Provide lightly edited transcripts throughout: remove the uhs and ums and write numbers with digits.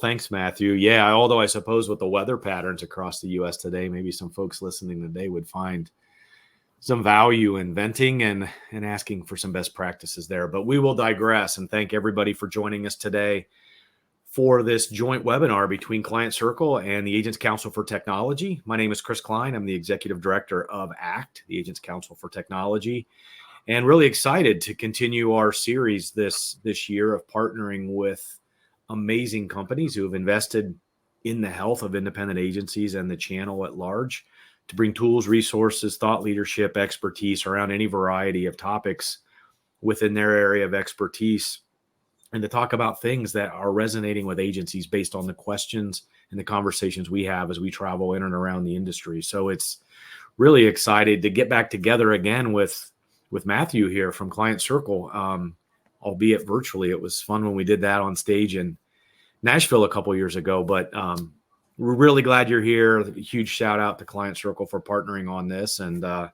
Thanks, Matthew. Yeah, although I suppose with the weather patterns across the U.S. today, maybe some folks listening today would find some value in venting and asking for some best practices there. But we will digress and thank everybody for joining us today for this joint webinar between Client Circle and the Agents Council for Technology. My name is Chris Cline. I'm the Executive Director of ACT, the Agents Council for Technology, and really excited to continue our series this year of partnering with amazing companies who have invested in the health of independent agencies and the channel at large to bring tools, resources, thought leadership, expertise around any variety of topics within their area of expertise, and to talk about things that are resonating with agencies based on the questions and the conversations we have as we travel in and around the industry. So it's really excited to get back together again with Matthew here from Client Circle, albeit virtually. It was fun when we did that on stage in Nashville a couple of years ago, but we're really glad you're here. A huge shout out to Client Circle for partnering on this. And if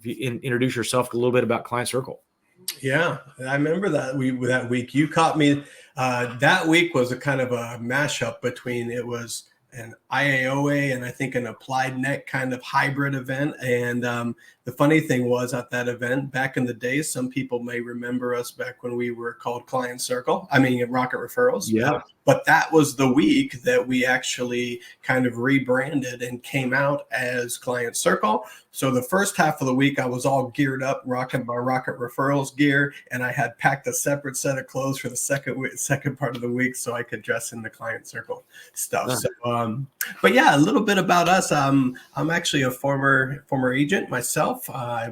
you introduce yourself a little bit about Client Circle. Yeah, I remember that week. You caught me. That week was a kind of a mashup between, it was an IAOA and I think an Applied Net kind of hybrid event. And the funny thing was, at that event back in the day, some people may remember us back when we were called Client Circle. I mean, Rocket Referrals. Yeah. But that was the week that we actually kind of rebranded and came out as Client Circle. So the first half of the week, I was all geared up, rocking my Rocket Referrals gear, and I had packed a separate set of clothes for the second part of the week so I could dress in the Client Circle stuff. So, but yeah, a little bit about us. I'm actually a former agent myself.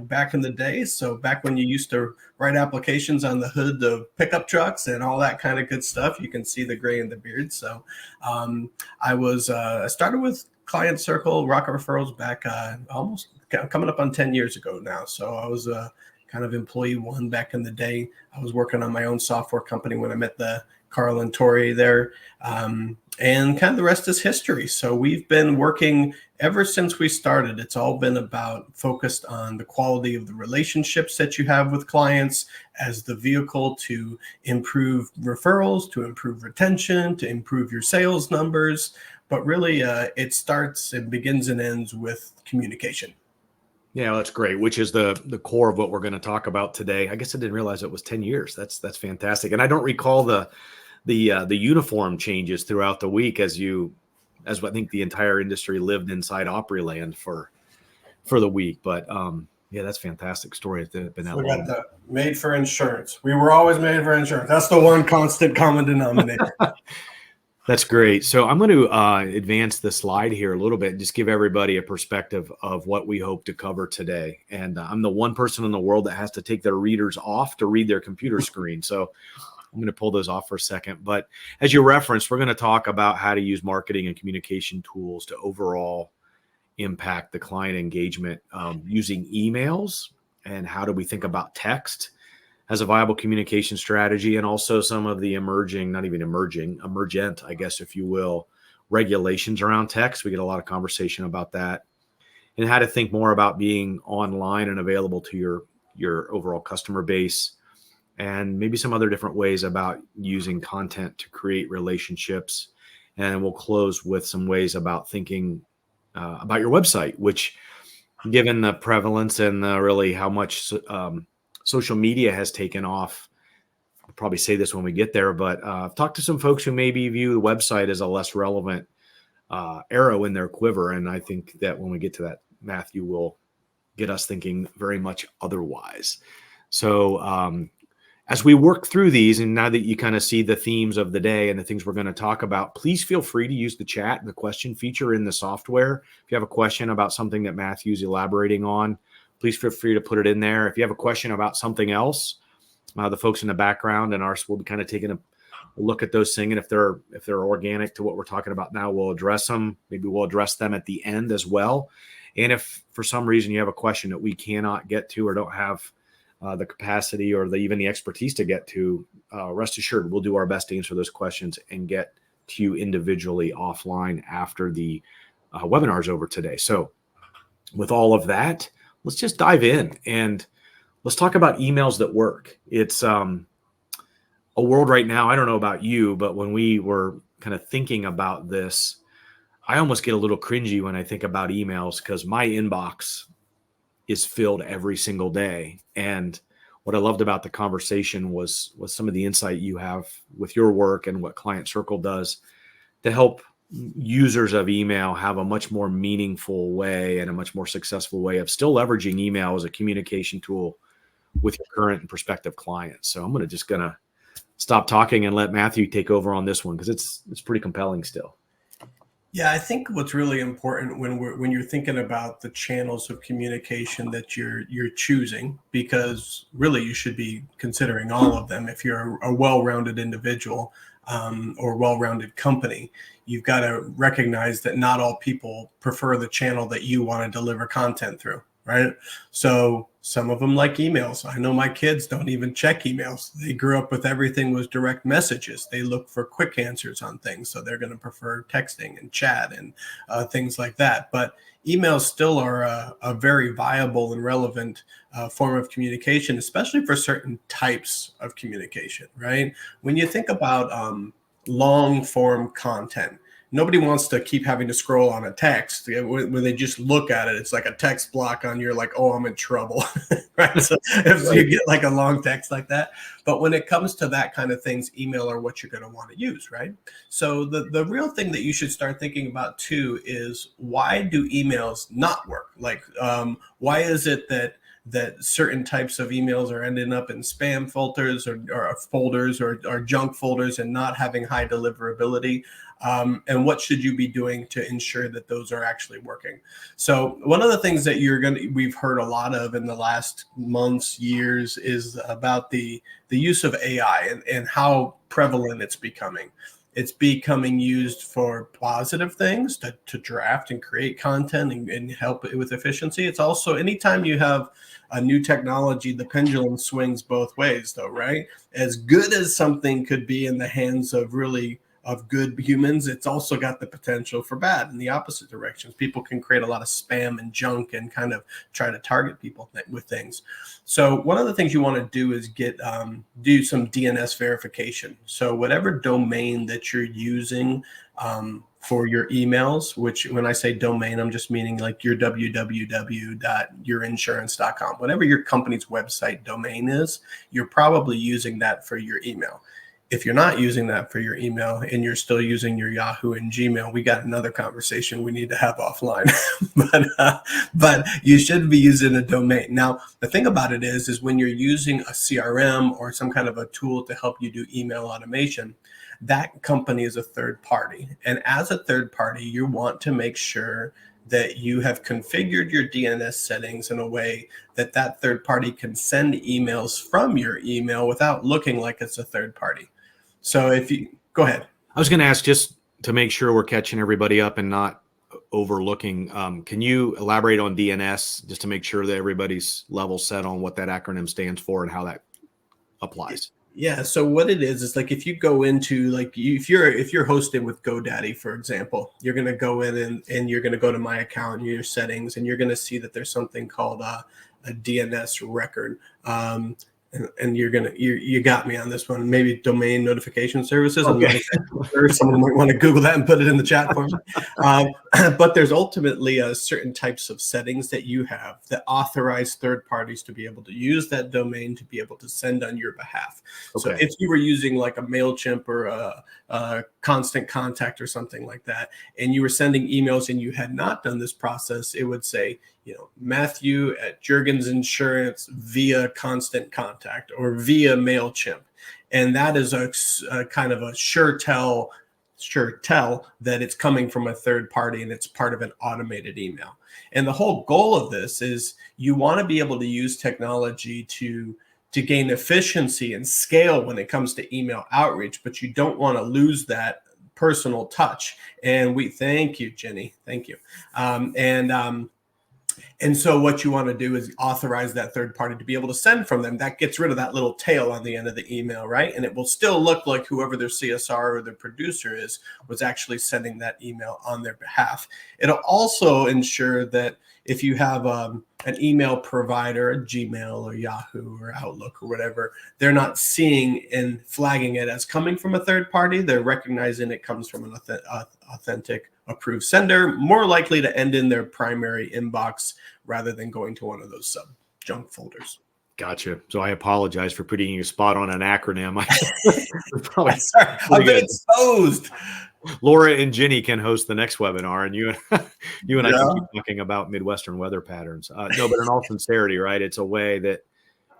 Back in the day, so back when you used to write applications on the hood of pickup trucks and all that kind of good stuff, you can see the gray and the beard. So I started with Client Circle, Rocket Referrals back almost coming up on 10 years ago now. So I was kind of employee one back in the day. I was working on my own software company when I met Carl and Tori there. And kind of the rest is history. So we've been working ever since we started. It's all been about focused on the quality of the relationships that you have with clients as the vehicle to improve referrals, to improve retention, to improve your sales numbers. But really, it starts and begins and ends with communication. Yeah, that's great, which is the core of what we're going to talk about today. I guess I didn't realize it was 10 years. That's fantastic. And I don't recall the uniform changes throughout the week as I think the entire industry lived inside Opryland for the week. But yeah, that's a fantastic story. It's been that long. We got the made for insurance. We were always made for insurance. That's the one constant common denominator. That's great. So I'm going to advance the slide here a little bit and just give everybody a perspective of what we hope to cover today. And I'm the one person in the world that has to take their readers off to read their computer screen. So I'm going to pull those off for a second. But as you referenced, we're going to talk about how to use marketing and communication tools to overall impact the client engagement using emails, and how do we think about text as a viable communication strategy, and also some of the emergent, I guess, if you will, regulations around text. We get a lot of conversation about that, and how to think more about being online and available to your overall customer base, and maybe some other different ways about using content to create relationships. And we'll close with some ways about thinking about your website, which, given the prevalence and really how much social media has taken off, I'll probably say this when we get there, but I've talked to some folks who maybe view the website as a less relevant arrow in their quiver. And I think that when we get to that, Matthew will get us thinking very much otherwise. So as we work through these, and now that you kind of see the themes of the day and the things we're going to talk about, please feel free to use the chat, the question feature in the software. If you have a question about something that Matthew's elaborating on, please feel free to put it in there. If you have a question about something else, the folks in the background and ours will be kind of taking a look at those things. And if they're organic to what we're talking about now, we'll address them. Maybe we'll address them at the end as well. And if for some reason you have a question that we cannot get to or don't have the capacity or even the expertise to get to, rest assured, we'll do our best to answer those questions and get to you individually offline after the webinar is over today. So with all of that, let's just dive in and let's talk about emails that work. It's a world right now. I don't know about you, but when we were kind of thinking about this, I almost get a little cringy when I think about emails because my inbox is filled every single day. And what I loved about the conversation was some of the insight you have with your work and what Client Circle does to help users of email have a much more meaningful way and a much more successful way of still leveraging email as a communication tool with your current and prospective clients. So I'm gonna stop talking and let Matthew take over on this one because it's pretty compelling still. Yeah, I think what's really important when you're thinking about the channels of communication that you're choosing, because really you should be considering all of them. If you're a well-rounded individual or well-rounded company, you've got to recognize that not all people prefer the channel that you want to deliver content through, right? So some of them like emails. I know my kids don't even check emails. They grew up with everything was direct messages. They look for quick answers on things. So they're going to prefer texting and chat and things like that. But emails still are a very viable and relevant form of communication, especially for certain types of communication, right? When you think about long form content, nobody wants to keep having to scroll on a text. When they just look at it, it's like a text block on you're like, oh, I'm in trouble, right? So if you get like a long text like that. But when it comes to that kind of things, email are what you're going to want to use, right? So the real thing that you should start thinking about too is, why do emails not work? Like, why is it that certain types of emails are ending up in spam filters or folders or junk folders and not having high deliverability? And what should you be doing to ensure that those are actually working? So one of the things that we've heard a lot of in the last months, years, is about the use of AI and how prevalent it's becoming. It's becoming used for positive things to draft and create content and help it with efficiency. It's also, anytime you have a new technology, the pendulum swings both ways though, right? As good as something could be in the hands of good humans, it's also got the potential for bad in the opposite directions. People can create a lot of spam and junk and kind of try to target people with things. So one of the things you want to do is do some DNS verification. So whatever domain that you're using for your emails, which when I say domain, I'm just meaning like your www.yourinsurance.com. Whatever your company's website domain is, you're probably using that for your email. If you're not using that for your email and you're still using your Yahoo and Gmail, we got another conversation we need to have offline. but you should be using a domain. Now, the thing about it is when you're using a CRM or some kind of a tool to help you do email automation, that company is a third party. And as a third party, you want to make sure that you have configured your DNS settings in a way that that third party can send emails from your email without looking like it's a third party. So if you go ahead. I was going to ask, just to make sure we're catching everybody up and not overlooking, can you elaborate on DNS just to make sure that everybody's level set on what that acronym stands for and how that applies? Yeah. So what it is like, if you go into if you're hosted with GoDaddy, for example, you're going to go in and you're going to go to my account and your settings, and you're going to see that there's something called a DNS record. And you got me on this one. Maybe domain notification services. Okay. I'm not exactly sure. Someone might want to Google that and put it in the chat for me. But there's ultimately certain types of settings that you have that authorize third parties to be able to use that domain to be able to send on your behalf. Okay. So if you were using like a MailChimp or a Constant Contact or something like that, and you were sending emails and you had not done this process, it would say, Matthew at Jurgens Insurance via Constant Contact or via MailChimp. And that is a kind of a sure tell that it's coming from a third party and it's part of an automated email. And the whole goal of this is you want to be able to use technology to gain efficiency and scale when it comes to email outreach, but you don't want to lose that personal touch. And we thank you, Jenny. Thank you. And so what you want to do is authorize that third party to be able to send from them. That gets rid of that little tail on the end of the email, right? And it will still look like whoever their CSR or their producer is was actually sending that email on their behalf. It'll also ensure that if you have an email provider, Gmail or Yahoo or Outlook or whatever, they're not seeing and flagging it as coming from a third party. They're recognizing it comes from an authentic approved sender, more likely to end in their primary inbox rather than going to one of those sub junk folders. Gotcha. So I apologize for putting you spot on an acronym. Sorry, I've been exposed. Laura and Jenny can host the next webinar, and you and I can keep talking about Midwestern weather patterns. No, but in all sincerity, right? It's a way that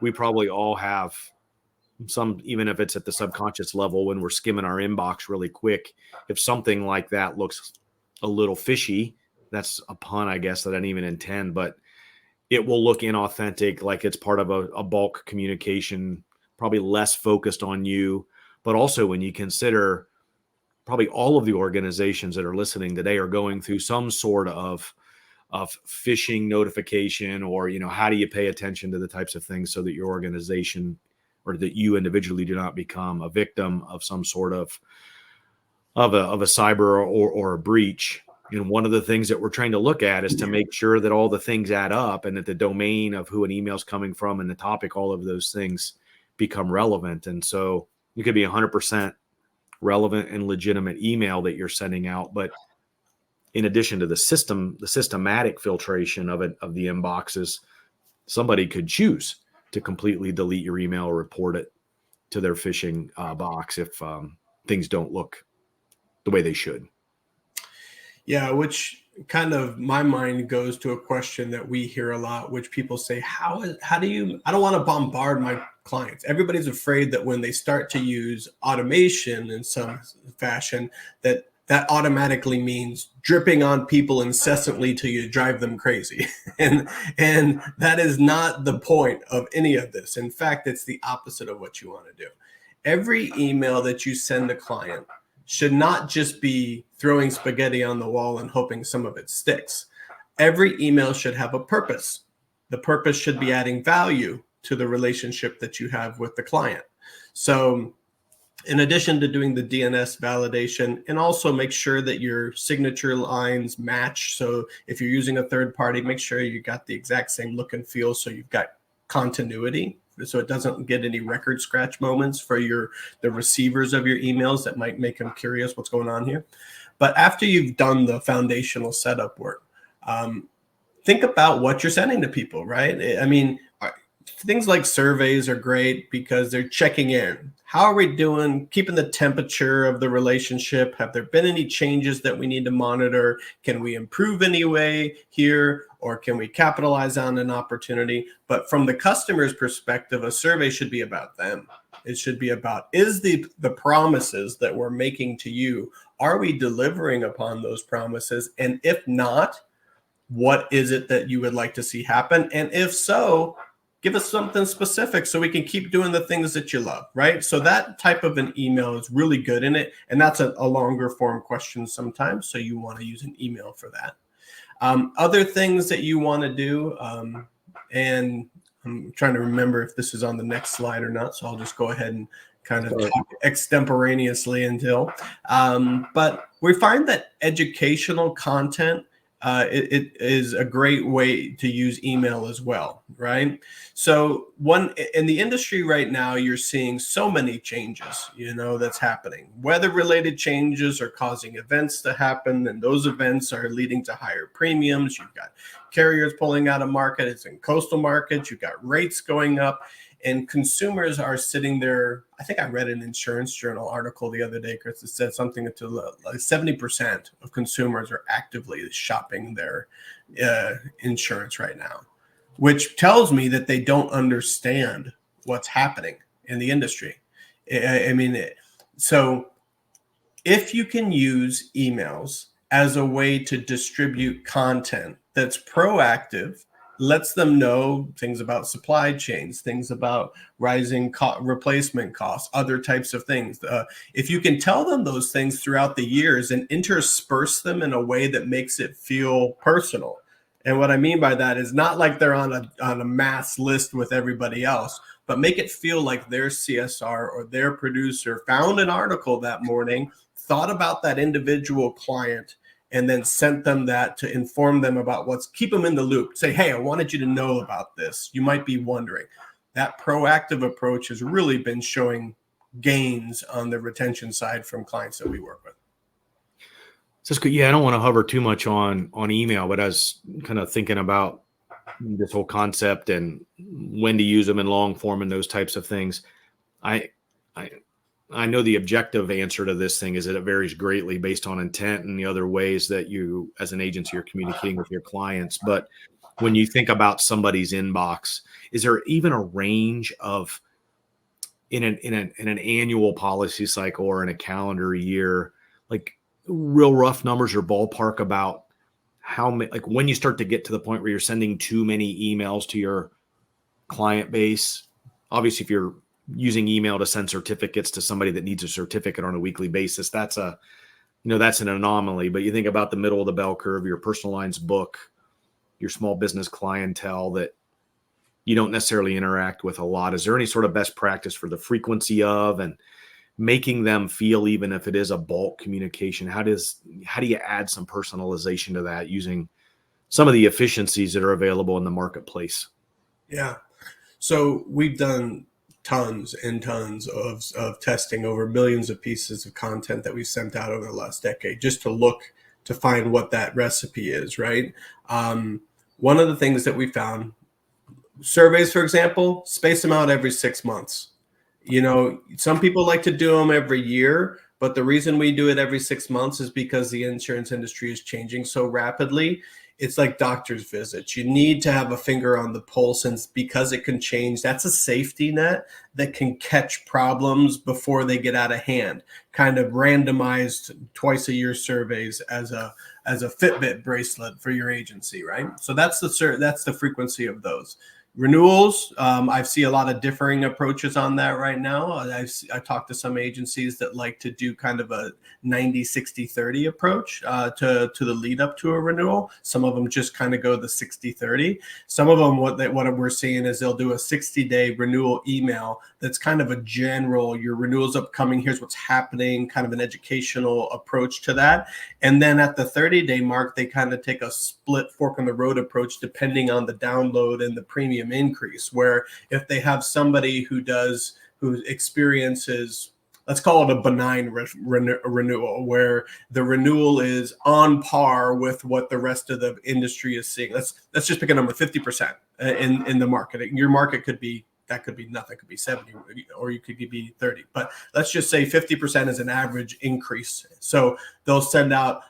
we probably all have some, even if it's at the subconscious level, when we're skimming our inbox really quick. If something like that looks a little fishy, that's a pun, I guess, that I didn't even intend, but it will look inauthentic, like it's part of a bulk communication, probably less focused on you. But also when you consider probably all of the organizations that are listening today are going through some sort of phishing notification, or, how do you pay attention to the types of things so that your organization or that you individually do not become a victim of some sort of a cyber or a breach. And one of the things that we're trying to look at is to make sure that all the things add up and that the domain of who an email is coming from and the topic, all of those things become relevant. And so you could be 100% relevant and legitimate email that you're sending out. But in addition to the systematic filtration of the inboxes, somebody could choose to completely delete your email or report it to their phishing box if things don't look the way they should. Yeah, which kind of my mind goes to a question that we hear a lot, which people say, how do you, I don't want to bombard my clients. Everybody's afraid that when they start to use automation in some fashion, that automatically means dripping on people incessantly till you drive them crazy. and that is not the point of any of this. In fact, it's the opposite of what you want to do. Every email that you send a client should not just be throwing spaghetti on the wall and hoping some of it sticks. Every email should have a purpose. The purpose should be adding value to the relationship that you have with the client. So in addition to doing the DNS validation, and also make sure that your signature lines match. So if you're using a third party, make sure you got the exact same look and feel so you've got continuity, so it doesn't get any record scratch moments for the receivers of your emails that might make them curious what's going on here. But after you've done the foundational setup work, think about what you're sending to people, right? I mean, things like surveys are great because they're checking in. How are we doing? Keeping the temperature of the relationship. Have there been any changes that we need to monitor? Can we improve any way here? Or can we capitalize on an opportunity? But from the customer's perspective, a survey should be about them. It should be about, is the promises that we're making to you, are we delivering upon those promises? And if not, what is it that you would like to see happen? And if so, give us something specific so we can keep doing the things that you love, right? So that type of an email is really good in it. And that's a longer form question sometimes. So you want to use an email for that. Other things that you want to do, and I'm trying to remember if this is on the next slide or not, so I'll just go ahead and kind of talk extemporaneously until. But we find that educational content, it is a great way to use email as well, right? So in the industry right now, you're seeing so many changes, that's happening. Weather-related changes are causing events to happen, and those events are leading to higher premiums. You've got carriers pulling out of market. It's in coastal markets. You've got rates going up. And consumers are sitting there. I think I read an Insurance Journal article the other day, Chris, that said something to like 70% of consumers are actively shopping their insurance right now, which tells me that they don't understand what's happening in the industry. I mean, so if you can use emails as a way to distribute content that's proactive, lets them know things about supply chains, things about rising replacement costs, other types of things. If you can tell them those things throughout the years and intersperse them in a way that makes it feel personal. And what I mean by that is not like they're on a mass list with everybody else, but make it feel like their CSR or their producer found an article that morning, thought about that individual client, and then sent them that to inform them about keep them in the loop. Say, hey, I wanted you to know about this. You might be wondering. That proactive approach has really been showing gains on the retention side from clients that we work with. So it's good. Yeah, I don't want to hover too much on email, but I was kind of thinking about this whole concept and when to use them in long form and those types of things. I I I know the objective answer to this thing is that it varies greatly based on intent and the other ways that you, as an agency, are communicating with your clients. But when you think about somebody's inbox, is there even a range of in an annual policy cycle or in a calendar year, like real rough numbers or ballpark about how many, like when you start to get to the point where you're sending too many emails to your client base? Obviously, if you're using email to send certificates to somebody that needs a certificate on a weekly basis, that's that's an anomaly. But you think about the middle of the bell curve, your personal lines book, your small business clientele that you don't necessarily interact with a lot. Is there any sort of best practice for the frequency of and making them feel, even if it is a bulk communication, how do you add some personalization to that using some of the efficiencies that are available in the marketplace? Yeah. So we've done tons and tons of testing over millions of pieces of content that we've sent out over the last decade just to look to find what that recipe is, right? One of the things that we found, surveys, for example, space them out every 6 months. Some people like to do them every year, but the reason we do it every 6 months is because the insurance industry is changing so rapidly. It's like doctor's visits. You need to have a finger on the pulse, and because it can change, that's a safety net that can catch problems before they get out of hand. Kind of randomized twice a year surveys as a Fitbit bracelet for your agency, right? So that's the frequency of those. Renewals, I see a lot of differing approaches on that right now. I talked to some agencies that like to do kind of a 90-60-30 approach to the lead up to a renewal. Some of them just kind of go the 60-30. Some of them, what we're seeing is they'll do a 60-day renewal email that's kind of a general, your renewal's upcoming, here's what's happening, kind of an educational approach to that. And then at the 30-day mark, they kind of take a split fork in the road approach depending on the download and the premium increase, where if they have somebody who experiences, let's call it a benign renewal, where the renewal is on par with what the rest of the industry is seeing. Let's just pick a number, 50% in the market. Your market could be nothing, could be 70, or you could be 30. But let's just say 50% is an average increase. So they'll send out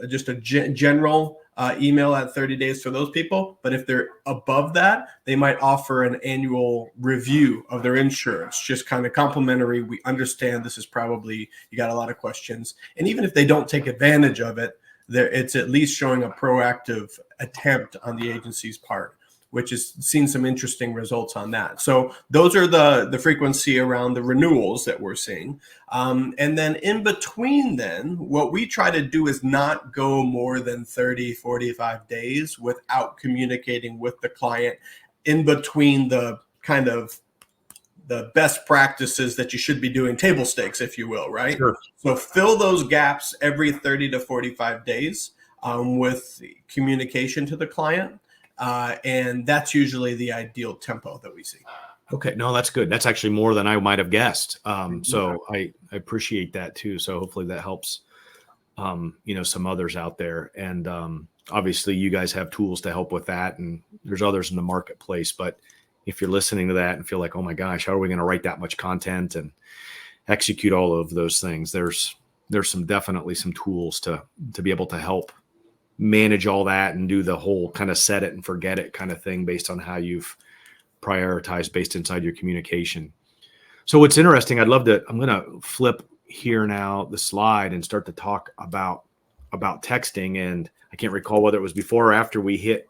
just a general email at 30 days for those people. But if they're above that, they might offer an annual review of their insurance, just kind of complimentary. We understand this is probably, you got a lot of questions. And even if they don't take advantage of it, it's at least showing a proactive attempt on the agency's part, which has seen some interesting results on that. So those are the frequency around the renewals that we're seeing. And then in between then, what we try to do is not go more than 30, 45 days without communicating with the client in between the kind of the best practices that you should be doing, table stakes, if you will, right? Sure. So fill those gaps every 30 to 45 days with communication to the client. And that's usually the ideal tempo that we see. Okay, no, that's good. That's actually more than I might have guessed. So I appreciate that too. So hopefully that helps, some others out there. And obviously you guys have tools to help with that, and there's others in the marketplace. But if you're listening to that and feel like, oh my gosh, how are we going to write that much content and execute all of those things? There's definitely some tools to be able to help manage all that and do the whole kind of set it and forget it kind of thing based on how you've prioritized based inside your communication. So what's interesting, I'm going to flip here now the slide and start to talk about texting. And I can't recall whether it was before or after we hit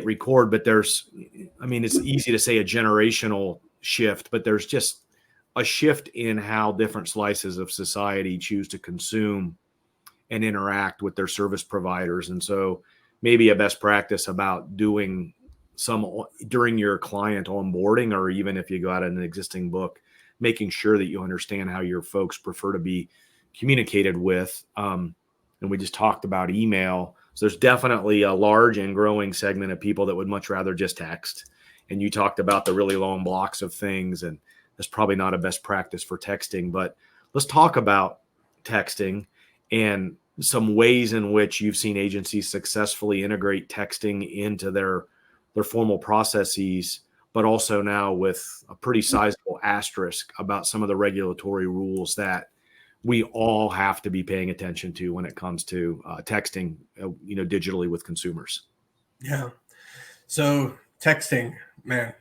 record, but it's easy to say a generational shift, but there's just a shift in how different slices of society choose to consume and interact with their service providers. And so maybe a best practice about doing some during your client onboarding, or even if you got an existing book, making sure that you understand how your folks prefer to be communicated with. and we just talked about email. So there's definitely a large and growing segment of people that would much rather just text. And you talked about the really long blocks of things, and that's probably not a best practice for texting. But let's talk about texting and some ways in which you've seen agencies successfully integrate texting into their formal processes, but also now with a pretty sizable asterisk about some of the regulatory rules that we all have to be paying attention to when it comes to texting, digitally with consumers. Yeah. So texting, man,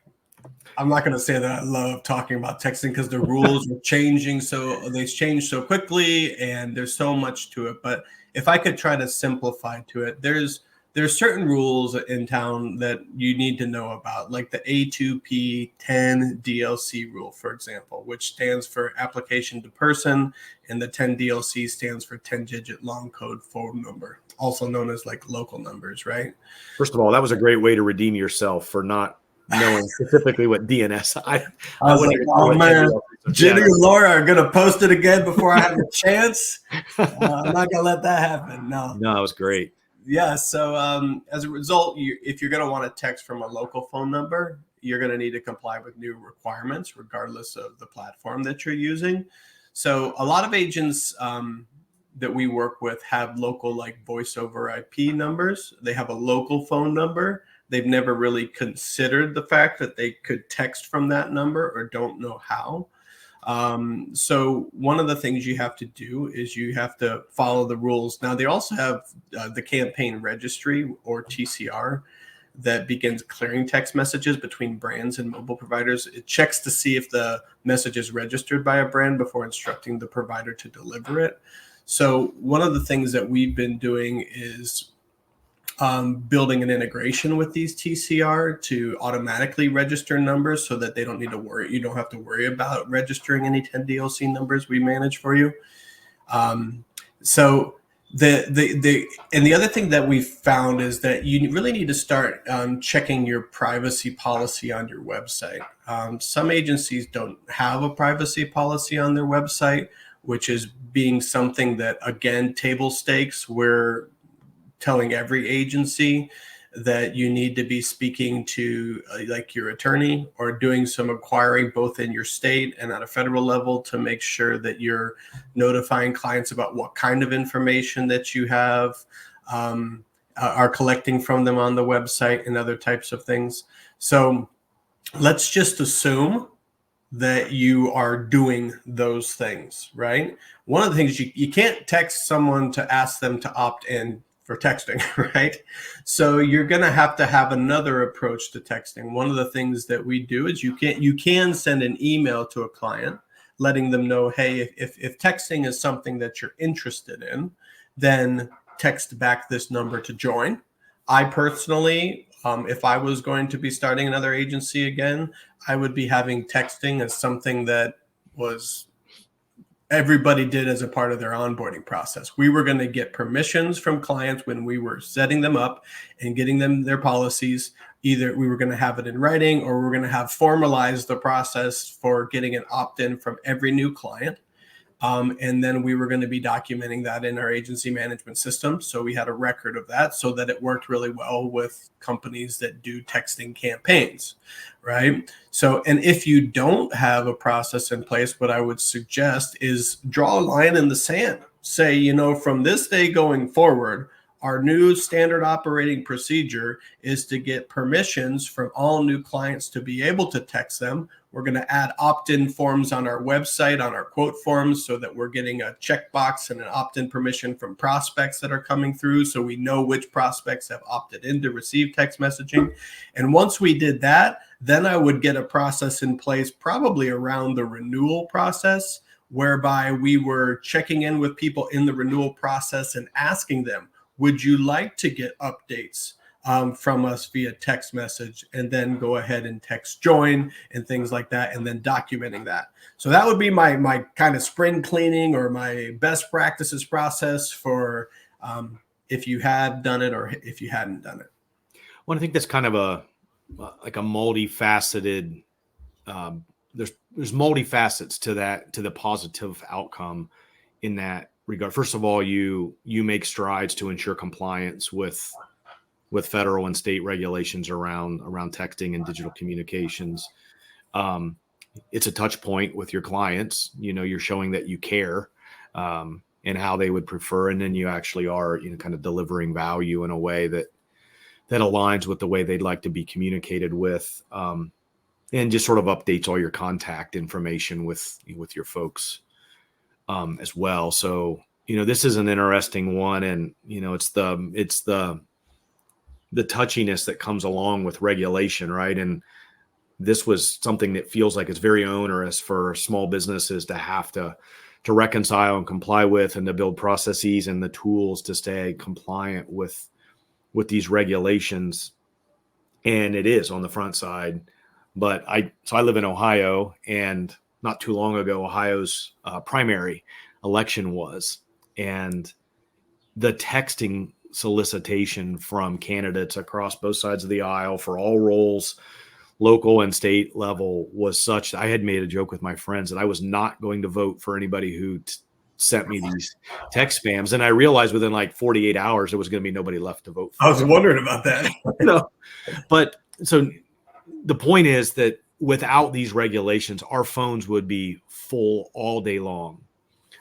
I'm not going to say that I love talking about texting because the rules are changing. So they change so quickly and there's so much to it. But if I could try to simplify to it, there's certain rules in town that you need to know about, like the A2P 10 DLC rule, for example, which stands for application to person, and the 10 DLC stands for 10-digit long code phone number, also known as like local numbers, right? First of all, that was a great way to redeem yourself for not knowing specifically what DNS. I was like, oh man, Jenny and Laura are going to post it again before I have a chance. I'm not going to let that happen. No, it was great. Yeah. So as a result, if you're going to want to text from a local phone number, you're going to need to comply with new requirements, regardless of the platform that you're using. So a lot of agents that we work with have local, like voice over IP numbers. They have a local phone number. They've never really considered the fact that they could text from that number or don't know how. So one of the things you have to do is you have to follow the rules. Now, they also have the campaign registry, or TCR, that begins clearing text messages between brands and mobile providers. It checks to see if the message is registered by a brand before instructing the provider to deliver it. So one of the things that we've been doing is building an integration with these TCR to automatically register numbers so that they don't need to worry. You don't have to worry about registering any 10 DLC numbers. We manage for you. So the other thing that we found is that you really need to start checking your privacy policy on your website. Some agencies don't have a privacy policy on their website, which is being something that, again, table stakes. We're telling every agency that you need to be speaking to like your attorney or doing some inquiry both in your state and at a federal level to make sure that you're notifying clients about what kind of information that you have are collecting from them on the website and other types of things. So let's just assume that you are doing those things, right? One of the things you can't text someone to ask them to opt in for texting, right? So you're going to have another approach to texting. One of the things that we do is you can send an email to a client letting them know, hey, if texting is something that you're interested in, then text back this number to join. I personally, if I was going to be starting another agency again, I would be having texting as something that was everybody did as a part of their onboarding process. We were going to get permissions from clients when we were setting them up and getting them their policies. Either we were going to have it in writing or we were going to have formalized the process for getting an opt-in from every new client. And then we were going to be documenting that in our agency management system. So we had a record of that so that it worked really well with companies that do texting campaigns, right? So, and if you don't have a process in place, what I would suggest is draw a line in the sand. Say, from this day going forward, our new standard operating procedure is to get permissions from all new clients to be able to text them. We're going to add opt-in forms on our website, on our quote forms, so that we're getting a checkbox and an opt-in permission from prospects that are coming through, so we know which prospects have opted in to receive text messaging. And once we did that, then I would get a process in place, probably around the renewal process, whereby we were checking in with people in the renewal process and asking them, would you like to get updates from us via text message, and then go ahead and text join and things like that, and then documenting that. So that would be my kind of spring cleaning or my best practices process for if you had done it or if you hadn't done it. Well, I think that's kind of a multifaceted. There's multifacets to that, to the positive outcome in that regard. First of all, you make strides to ensure compliance with federal and state regulations around texting and digital communications. It's a touch point with your clients. You're showing that you care, and how they would prefer, and then you actually are, kind of delivering value in a way that aligns with the way they'd like to be communicated with, and just sort of updates all your contact information with your folks, as well. So, this is an interesting one, and it's the touchiness that comes along with regulation, right? And this was something that feels like it's very onerous for small businesses to have to reconcile and comply with, and to build processes and the tools to stay compliant with these regulations. And it is on the front side. But I live in Ohio, and not too long ago, Ohio's primary election was, and the texting solicitation from candidates across both sides of the aisle for all roles, local and state level, was such that I had made a joke with my friends that I was not going to vote for anybody who sent me these text spams. And I realized within like 48 hours, there was going to be nobody left to vote for. I was wondering about that. No, but so the point is that without these regulations, our phones would be full all day long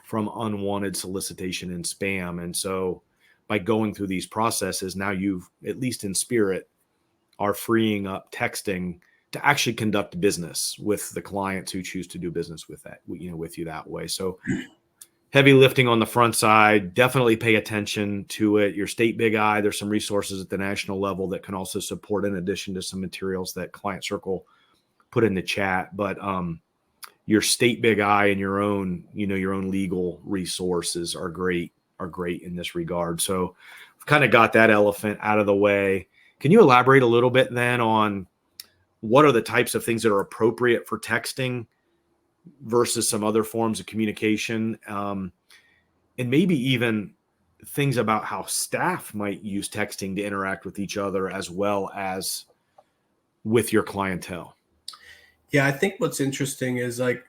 from unwanted solicitation and spam. And so by going through these processes, now you've, at least in spirit, are freeing up texting to actually conduct business with the clients who choose to do business with that, with you that way. So heavy lifting on the front side. Definitely pay attention to it. Your state big eye. There's some resources at the national level that can also support, in addition to some materials that Client Circle put in the chat. But your state big eye and your own legal resources are great in this regard. So we've kind of got that elephant out of the way. Can you elaborate a little bit then on what are the types of things that are appropriate for texting versus some other forms of communication, and maybe even things about how staff might use texting to interact with each other as well as with your clientele? Yeah, I think what's interesting is like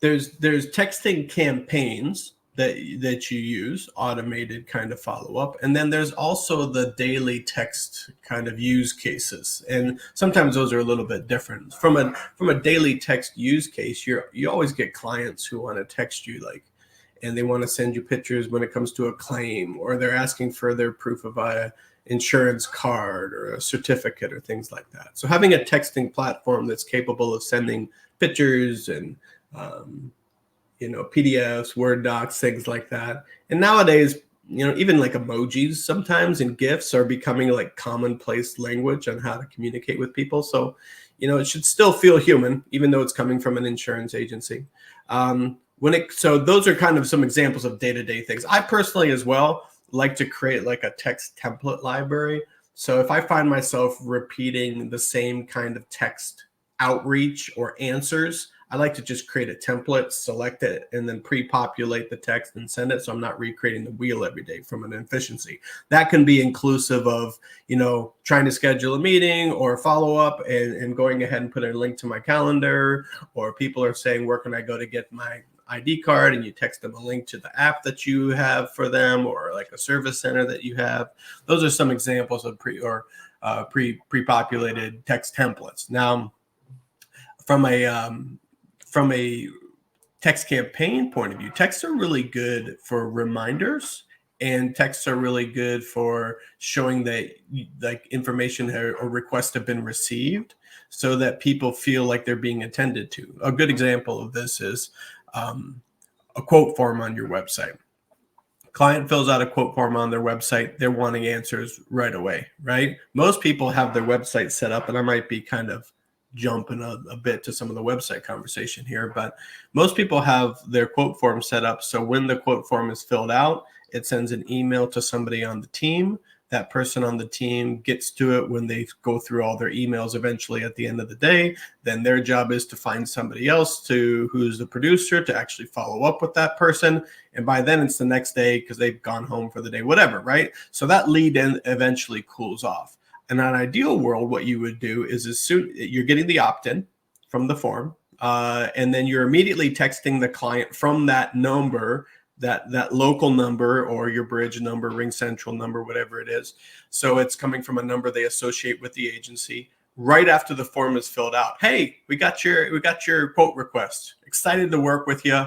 there's texting campaigns that you use, automated kind of follow-up, and then there's also the daily text kind of use cases, and sometimes those are a little bit different. From a daily text use case, you always get clients who want to text you, like, and they want to send you pictures when it comes to a claim, or they're asking for their proof of a insurance card or a certificate or things like that. So having a texting platform that's capable of sending pictures and PDFs, Word docs, things like that. And nowadays, even like emojis sometimes and GIFs are becoming like commonplace language on how to communicate with people. So, it should still feel human, even though it's coming from an insurance agency. So those are kind of some examples of day-to-day things. I personally as well like to create like a text template library. So if I find myself repeating the same kind of text outreach or answers, I like to just create a template, select it, and then pre-populate the text and send it. So I'm not recreating the wheel every day from an efficiency. That can be inclusive of, trying to schedule a meeting or follow up and going ahead and put a link to my calendar, or people are saying, where can I go to get my ID card? And you text them a link to the app that you have for them, or like a service center that you have. Those are some examples of pre-populated text templates. Now, from a text campaign point of view, texts are really good for reminders, and texts are really good for showing that like information or requests have been received, so that people feel like they're being attended to. A good example of this is a quote form on your website. Client fills out a quote form on their website. They're wanting answers right away, right? Most people have their website set up, and I might be kind of jumping a bit to some of the website conversation here, but most people have their quote form set up. So when the quote form is filled out, it sends an email to somebody on the team. That person on the team gets to it when they go through all their emails eventually at the end of the day. Then their job is to find somebody else who's the producer to actually follow up with that person. And by then it's the next day because they've gone home for the day, whatever, right? So that lead eventually cools off. In an ideal world, what you would do is, as soon you're getting the opt-in from the form, and then you're immediately texting the client from that number that local number or your bridge number, Ring Central number, whatever it is. So it's coming from a number they associate with the agency. Right after the form is filled out, hey, we got your quote request. Excited to work with you.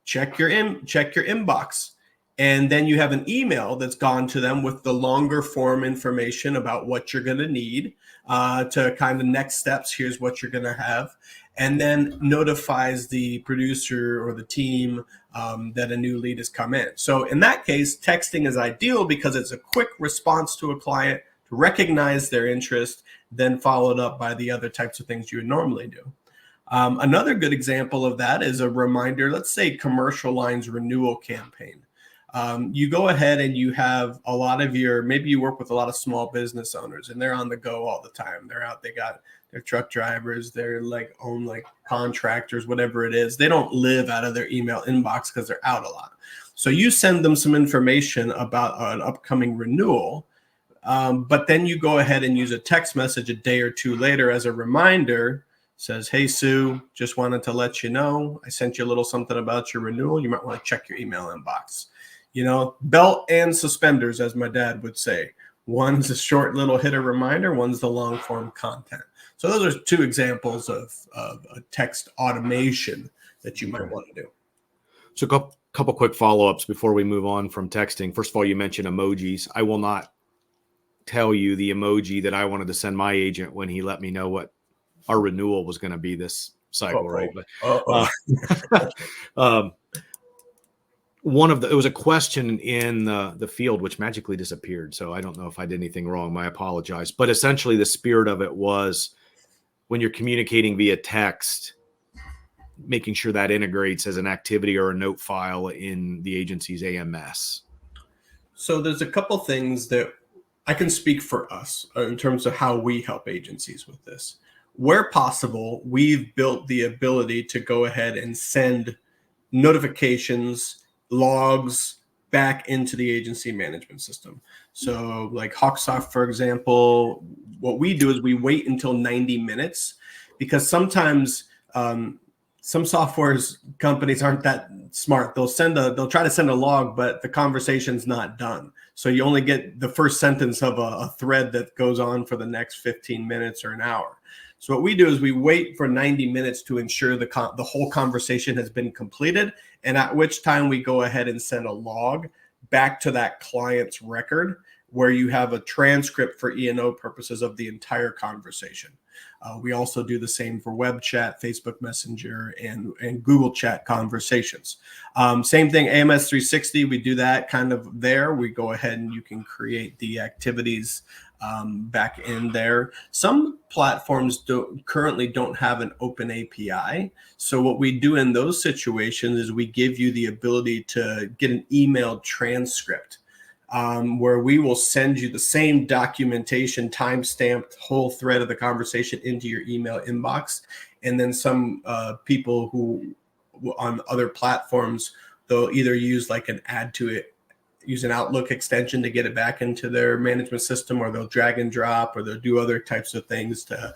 Check your inbox. And then you have an email that's gone to them with the longer form information about what you're going to need to kind of next steps. Here's what you're going to have. And then notifies the producer or the team that a new lead has come in. So in that case, texting is ideal because it's a quick response to a client to recognize their interest, then followed up by the other types of things you would normally do. Another good example of that is a reminder, let's say commercial lines renewal campaign. You go ahead and you have a lot of maybe you work with a lot of small business owners and they're on the go all the time. They're out, they got their truck drivers, they're own contractors, whatever it is. They don't live out of their email inbox because they're out a lot. So you send them some information about an upcoming renewal, but then you go ahead and use a text message a day or two later as a reminder. Says, hey, Sue, just wanted to let you know, I sent you a little something about your renewal. You might want to check your email inbox. Belt and suspenders, as my dad would say. One's a short little hitter reminder, one's the long form content. So those are two examples of a text automation that you might want to do. So a couple quick follow-ups before we move on from texting. First of all, you mentioned emojis. I will not tell you the emoji that I wanted to send my agent when he let me know what our renewal was going to be this cycle, right? But it was a question in the field which magically disappeared. So I don't know if I did anything wrong. I apologize. But essentially the spirit of it was when you're communicating via text, making sure that integrates as an activity or a note file in the agency's AMS. So there's a couple things that I can speak for us in terms of how we help agencies with this. Where possible, we've built the ability to go ahead and send notifications, logs back into the agency management system. So like HawkSoft, for example, what we do is we wait until 90 minutes because sometimes some softwares companies aren't that smart. They'll try to send a log, but the conversation's not done. So you only get the first sentence of a thread that goes on for the next 15 minutes or an hour. So what we do is we wait for 90 minutes to ensure the whole conversation has been completed, and at which time we go ahead and send a log back to that client's record where you have a transcript for E&O purposes of the entire conversation. We also do the same for web chat, Facebook Messenger, and Google Chat conversations. Same thing, AMS 360, we do that kind of there. We go ahead and you can create the activities back in there. Some platforms currently don't have an open API. So what we do in those situations is we give you the ability to get an email transcript where we will send you the same documentation, time-stamped whole thread of the conversation into your email inbox. And then some people who on other platforms, they'll either use use an Outlook extension to get it back into their management system, or they'll drag and drop, or they'll do other types of things to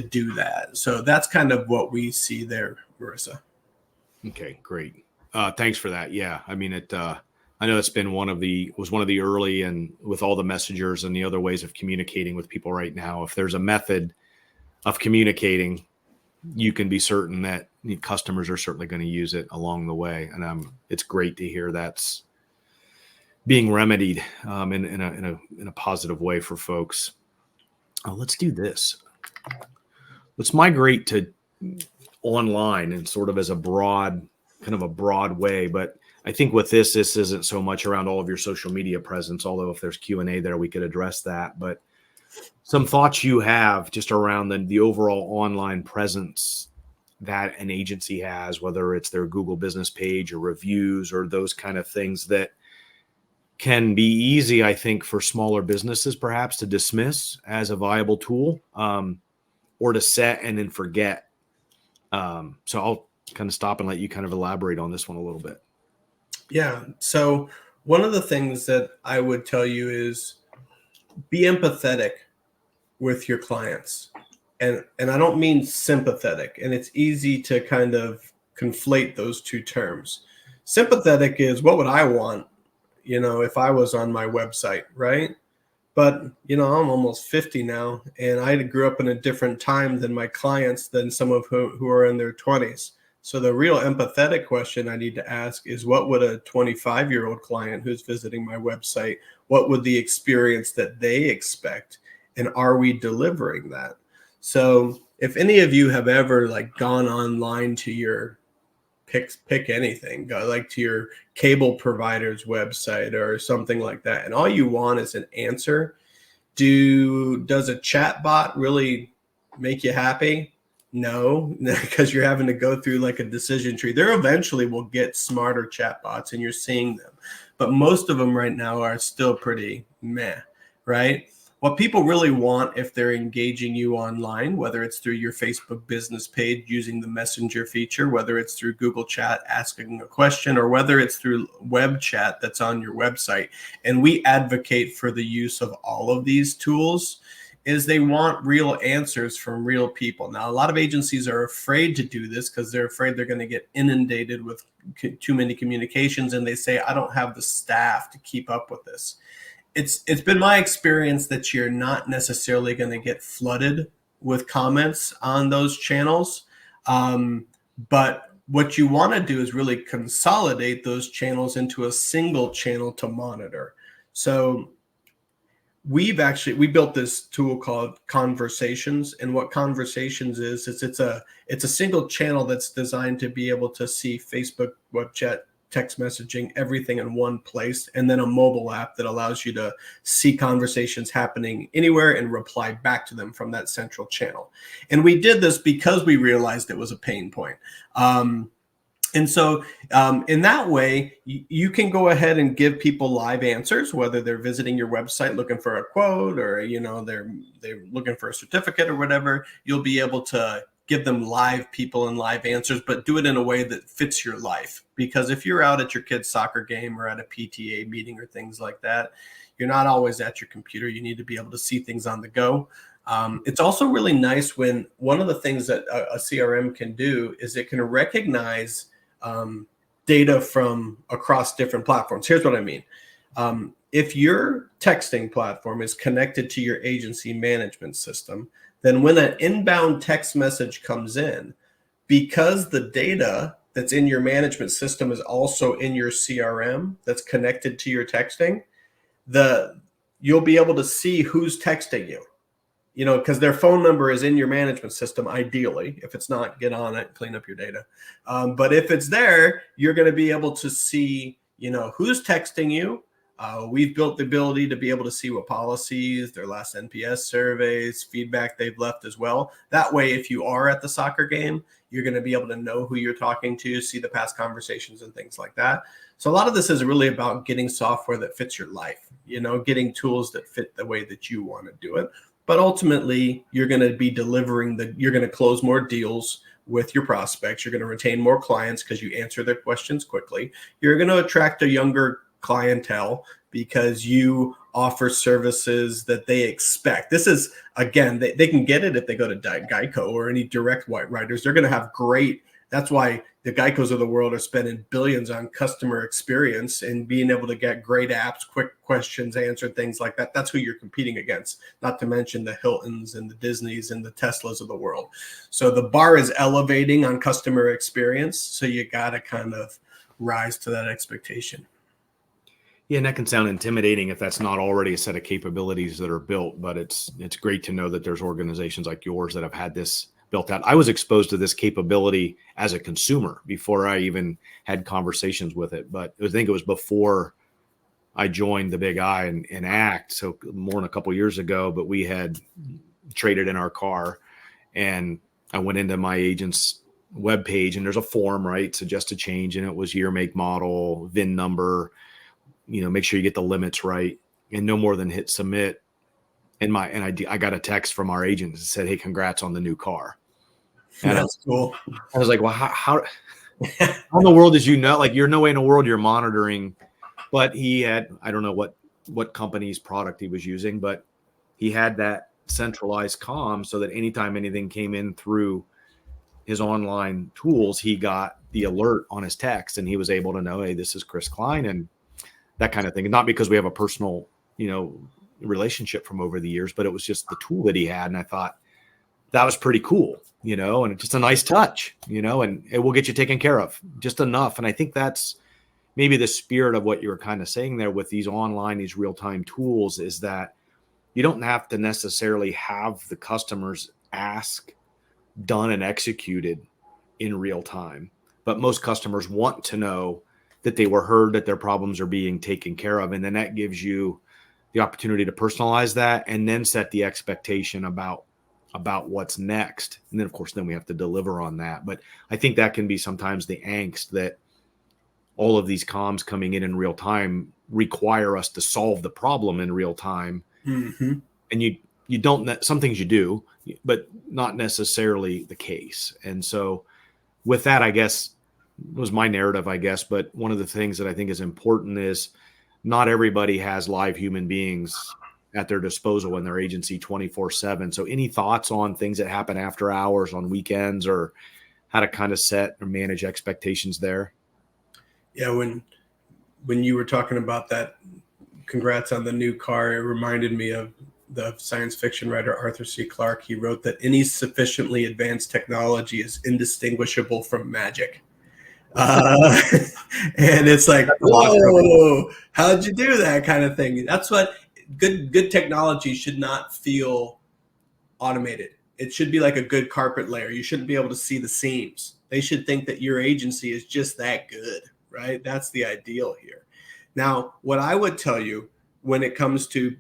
do that. So that's kind of what we see there, Marissa. Okay, great. Thanks for that. Yeah, I mean, I know it's been one of the early, and with all the messengers and the other ways of communicating with people right now, if there's a method of communicating, you can be certain that customers are certainly going to use it along the way. And it's great to hear that's being remedied in a positive way for folks. Let's do this. Let's migrate to online and sort of as a broad way. But I think with this isn't so much around all of your social media presence, although if there's Q&A there, we could address that. But some thoughts you have just around the overall online presence that an agency has, whether it's their Google business page or reviews or those kind of things that can be easy, I think, for smaller businesses perhaps to dismiss as a viable tool or to set and then forget. So I'll kind of stop and let you kind of elaborate on this one a little bit. Yeah. So one of the things that I would tell you is be empathetic with your clients. And I don't mean sympathetic. And it's easy to kind of conflate those two terms. Sympathetic is what would I want, if I was on my website, right? But, I'm almost 50 now, and I grew up in a different time than my clients, than some of who are in their 20s. So the real empathetic question I need to ask is, what would a 25-year-old client who's visiting my website, what would the experience that they expect? And are we delivering that? So if any of you have ever like gone online to your pick anything, go like to your cable provider's website or something like that, and all you want is an answer, does a chat bot really make you happy? No, because you're having to go through like a decision tree. There eventually will get smarter chat bots, and you're seeing them, but most of them right now are still pretty meh, right? What people really want, if they're engaging you online, whether it's through your Facebook business page using the messenger feature, whether it's through Google Chat asking a question, or whether it's through web chat that's on your website, and we advocate for the use of all of these tools, is they want real answers from real people. Now, a lot of agencies are afraid to do this because they're afraid they're going to get inundated with too many communications, and they say, I don't have the staff to keep up with this. It's been my experience that you're not necessarily going to get flooded with comments on those channels. But what you want to do is really consolidate those channels into a single channel to monitor. So we built this tool called Conversations, and what Conversations is it's a single channel that's designed to be able to see Facebook, web chat, text messaging, everything in one place, and then a mobile app that allows you to see conversations happening anywhere and reply back to them from that central channel. And we did this because we realized it was a pain point. And so in that way, you can go ahead and give people live answers, whether they're visiting your website looking for a quote, or they're looking for a certificate or whatever. You'll be able to give them live people and live answers, but do it in a way that fits your life. Because if you're out at your kid's soccer game or at a PTA meeting or things like that, you're not always at your computer. You need to be able to see things on the go. It's also really nice when one of the things that a CRM can do is it can recognize data from across different platforms. Here's what I mean. If your texting platform is connected to your agency management system, then when an inbound text message comes in, because the data that's in your management system is also in your CRM that's connected to your texting, you'll be able to see who's texting you. Because their phone number is in your management system, ideally. If it's not, get on it, clean up your data. But if it's there, you're going to be able to see, who's texting you. We've built the ability to be able to see what policies, their last NPS surveys, feedback they've left as well. That way, if you are at the soccer game, you're going to be able to know who you're talking to, see the past conversations and things like that. So a lot of this is really about getting software that fits your life, getting tools that fit the way that you want to do it. But ultimately, you're going to be you're going to close more deals with your prospects. You're going to retain more clients because you answer their questions quickly. You're going to attract a younger clientele because you offer services that they expect. This is, again, they can get it if they go to Geico or any direct writers. They're going to have great. That's why the Geicos of the world are spending billions on customer experience and being able to get great apps, quick questions answered, things like that. That's who you're competing against, not to mention the Hiltons and the Disneys and the Teslas of the world. So the bar is elevating on customer experience. So you got to kind of rise to that expectation. Yeah, and that can sound intimidating if that's not already a set of capabilities that are built, but it's great to know that there's organizations like yours that have had this built out. I was exposed to this capability as a consumer before I even had conversations with it, but I think it was before I joined the Big I and ACT, so more than a couple of years ago, but we had traded in our car, and I went into my agent's webpage, and there's a form, right? Suggest a change, and it was year, make, model, VIN number, make sure you get the limits right, and no more than hit submit. I got a text from our agent that said, "Hey, congrats on the new car." And that's cool. I was like, "Well, how in the world did you know? Like, you're no way in the world you're monitoring." But he had, I don't know what company's product he was using, but he had that centralized comm so that anytime anything came in through his online tools, he got the alert on his text, and he was able to know, hey, this is Chris Cline, and that kind of thing. And not because we have a personal, relationship from over the years, but it was just the tool that he had. And I thought that was pretty cool, and it's just a nice touch, and it will get you taken care of just enough. And I think that's maybe the spirit of what you were kind of saying there with these real-time tools, is that you don't have to necessarily have the customers ask done and executed in real time. But most customers want to know that they were heard, that their problems are being taken care of. And then that gives you the opportunity to personalize that and then set the expectation about what's next. And then, of course, then we have to deliver on that. But I think that can be sometimes the angst that all of these comms coming in real time require us to solve the problem in real time. Mm-hmm. And you don't, some things you do, but not necessarily the case. And so with that, I guess, was my narrative, I guess. But one of the things that I think is important is not everybody has live human beings at their disposal in their agency 24/7. So any thoughts on things that happen after hours, on weekends, or how to kind of set or manage expectations there? Yeah, when you were talking about that, congrats on the new car, it reminded me of the science fiction writer Arthur C. Clarke. He wrote that any sufficiently advanced technology is indistinguishable from magic. And it's like, whoa, how'd you do that kind of thing? That's what good technology should not feel automated. It should be like a good carpet layer. You shouldn't be able to see the seams. They should think that your agency is just that good, right? That's the ideal here. Now, what I would tell you when it comes to,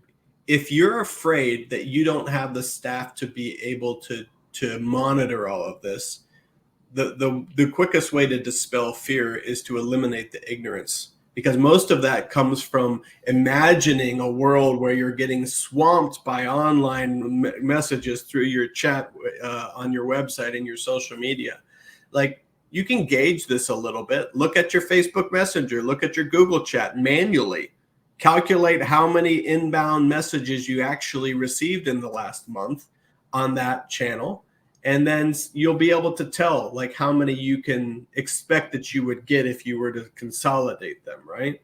if you're afraid that you don't have the staff to be able to monitor all of this, the quickest way to dispel fear is to eliminate the ignorance, because most of that comes from imagining a world where you're getting swamped by online messages through your chat on your website and your social media. Like, you can gauge this a little bit. Look at your Facebook Messenger, look at your Google chat manually. Calculate how many inbound messages you actually received in the last month on that channel. And then you'll be able to tell like how many you can expect that you would get if you were to consolidate them, right?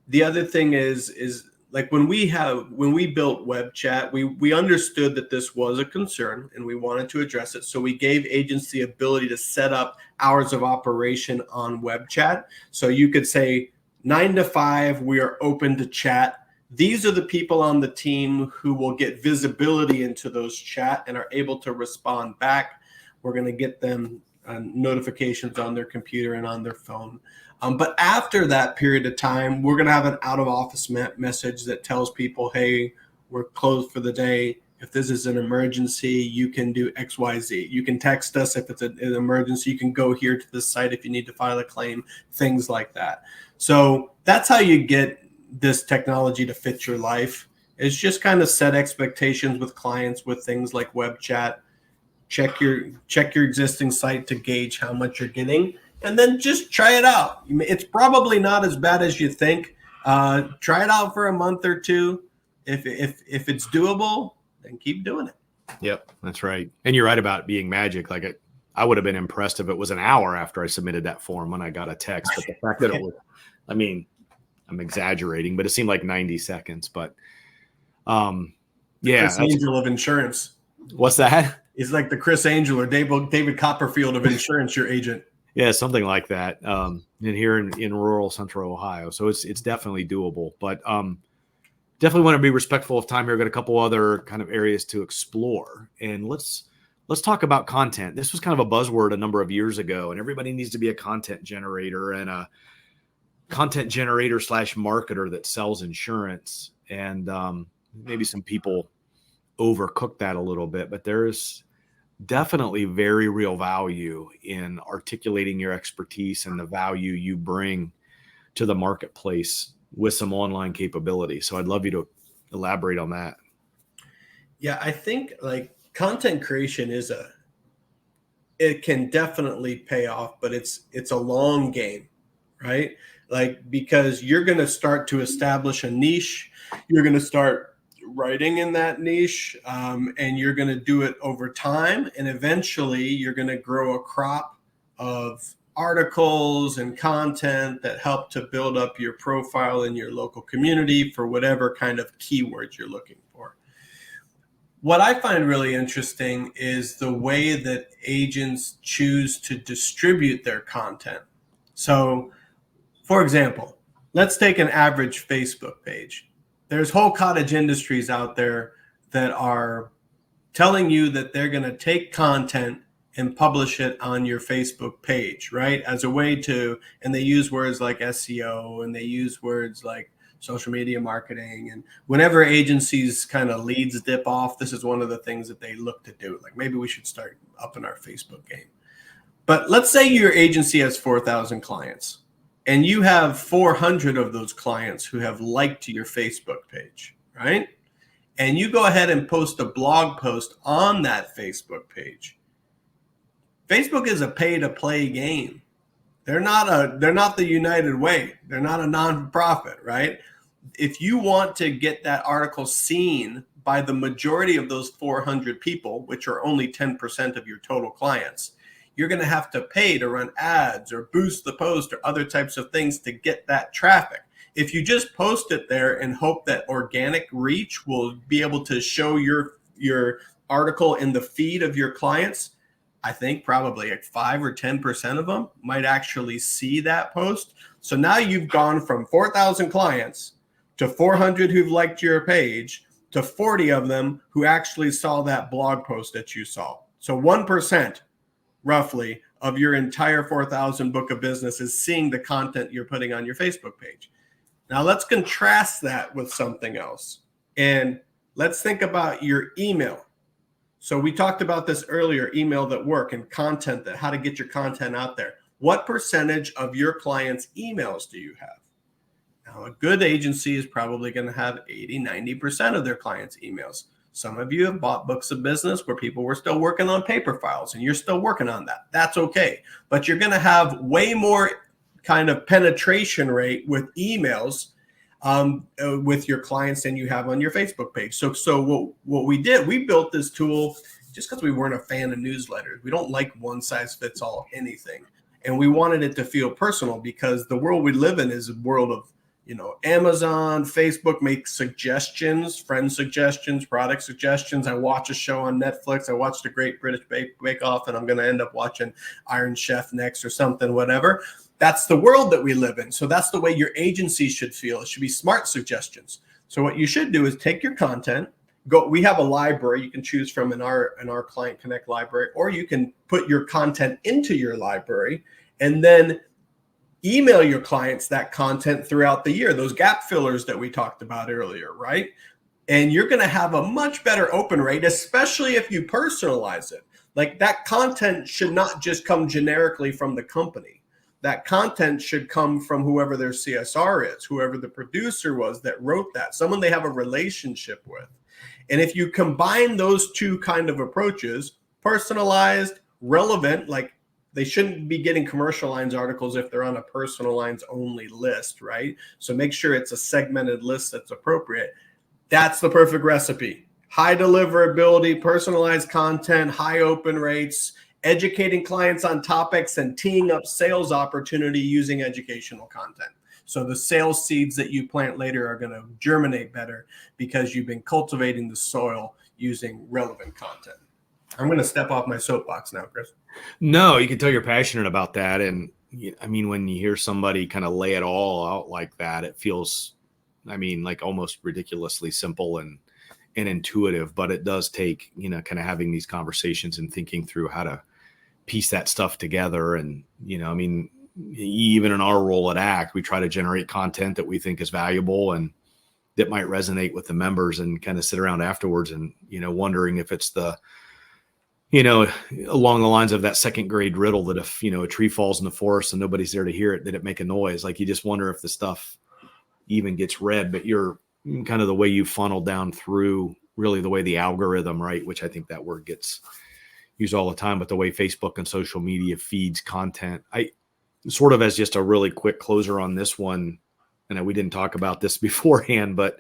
The other thing is like when we built web chat, we understood that this was a concern and we wanted to address it. So we gave agents the ability to set up hours of operation on web chat. So you could say 9 to 5, we are open to chat. These are the people on the team who will get visibility into those chat and are able to respond back. We're going to get them notifications on their computer and on their phone. But after that period of time, we're going to have an out of office message that tells people, hey, we're closed for the day. If this is an emergency, you can do X, Y, Z. You can text us if it's an emergency. You can go here to the site if you need to file a claim, things like that. So that's how you get this technology to fit your life. It's just kind of set expectations with clients with things like web chat. Check your existing site to gauge how much you're getting, and then just try it out. It's probably not as bad as you think. Try it out for a month or two. If it's doable, then keep doing it. Yep, that's right. And you're right about being magic. Like I would have been impressed if it was an hour after I submitted that form when I got a text. But the fact that it was, I mean, I'm exaggerating, but it seemed like 90 seconds. But yeah. Chris Angel of insurance. What's that? He's like the Chris Angel or David Copperfield of insurance, your agent. Yeah, something like that. And here in rural Central Ohio. So it's definitely doable. But definitely want to be respectful of time here. I've got a couple other kind of areas to explore. And let's talk about content. This was kind of a buzzword a number of years ago, and everybody needs to be a content generator and a content generator / marketer that sells insurance. And maybe some people overcook that a little bit, but there's definitely very real value in articulating your expertise and the value you bring to the marketplace with some online capability. So I'd love you to elaborate on that. Yeah, I think like content creation it can definitely pay off, but it's a long game, right? Like, because you're going to start to establish a niche, you're going to start writing in that niche, and you're going to do it over time, and eventually you're going to grow a crop of articles and content that help to build up your profile in your local community for whatever kind of keywords you're looking for. What I find really interesting is the way that agents choose to distribute their content. So, for example, let's take an average Facebook page. There's whole cottage industries out there that are telling you that they're going to take content and publish it on your Facebook page, right? As a way to, and they use words like SEO and they use words like social media marketing. And whenever agencies kind of leads dip off, this is one of the things that they look to do. Like maybe we should start upping our Facebook game. But let's say your agency has 4,000 clients and you have 400 of those clients who have liked your Facebook page, right? And you go ahead and post a blog post on that Facebook page. Facebook is a pay-to-play game. They're not the United Way. They're not a non-profit, right? If you want to get that article seen by the majority of those 400 people, which are only 10% of your total clients, you're going to have to pay to run ads or boost the post or other types of things to get that traffic. If you just post it there and hope that organic reach will be able to show your article in the feed of your clients, I think probably like 5 or 10% of them might actually see that post. So now you've gone from 4,000 clients to 400 who've liked your page to 40 of them who actually saw that blog post that you saw. So 1% roughly of your entire 4,000 book of business is seeing the content you're putting on your Facebook page. Now let's contrast that with something else. And let's think about your email. So we talked about this earlier, email that work and content, that how to get your content out there. What percentage of your clients' emails do you have? Now, a good agency is probably going to have 80, 90% of their clients' emails. Some of you have bought books of business where people were still working on paper files and you're still working on that. That's okay. But you're going to have way more kind of penetration rate with emails with your clients than you have on your Facebook page. So what we did, we built this tool just because we weren't a fan of newsletters. We don't like one size fits all anything. And we wanted it to feel personal because the world we live in is a world of, Amazon, Facebook makes suggestions, friend suggestions, product suggestions. I watch a show on Netflix. I watched The Great British Bake Off, and I'm going to end up watching Iron Chef next or something, whatever. That's the world that we live in. So that's the way your agency should feel. It should be smart suggestions. So what you should do is take your content, we have a library you can choose from in our Client Connect library, or you can put your content into your library and then email your clients that content throughout the year, those gap fillers that we talked about earlier, right? And you're going to have a much better open rate, especially if you personalize it. Like that content should not just come generically from the company. That content should come from whoever their CSR is, whoever the producer was that wrote that, someone they have a relationship with. And if you combine those two kind of approaches, personalized, relevant, like they shouldn't be getting commercial lines articles if they're on a personal lines only list, right? So make sure it's a segmented list that's appropriate. That's the perfect recipe. High deliverability, personalized content, high open rates, educating clients on topics, and teeing up sales opportunity using educational content. So the sales seeds that you plant later are going to germinate better because you've been cultivating the soil using relevant content. I'm going to step off my soapbox now, Chris. No, you can tell you're passionate about that. And I mean, when you hear somebody kind of lay it all out like that, it feels, like almost ridiculously simple and intuitive, but it does take, kind of having these conversations and thinking through how to piece that stuff together. And, even in our role at ACT, we try to generate content that we think is valuable and that might resonate with the members, and kind of sit around afterwards and, wondering if it's along the lines of that second grade riddle that if, a tree falls in the forest and nobody's there to hear it, did it make a noise? Like you just wonder if the stuff even gets read, but you're kind of the way you funnel down through really the way the algorithm, right? Which I think that word gets used all the time, but the way Facebook and social media feeds content. I sort of, as just a really quick closer on this one, and we didn't talk about this beforehand, but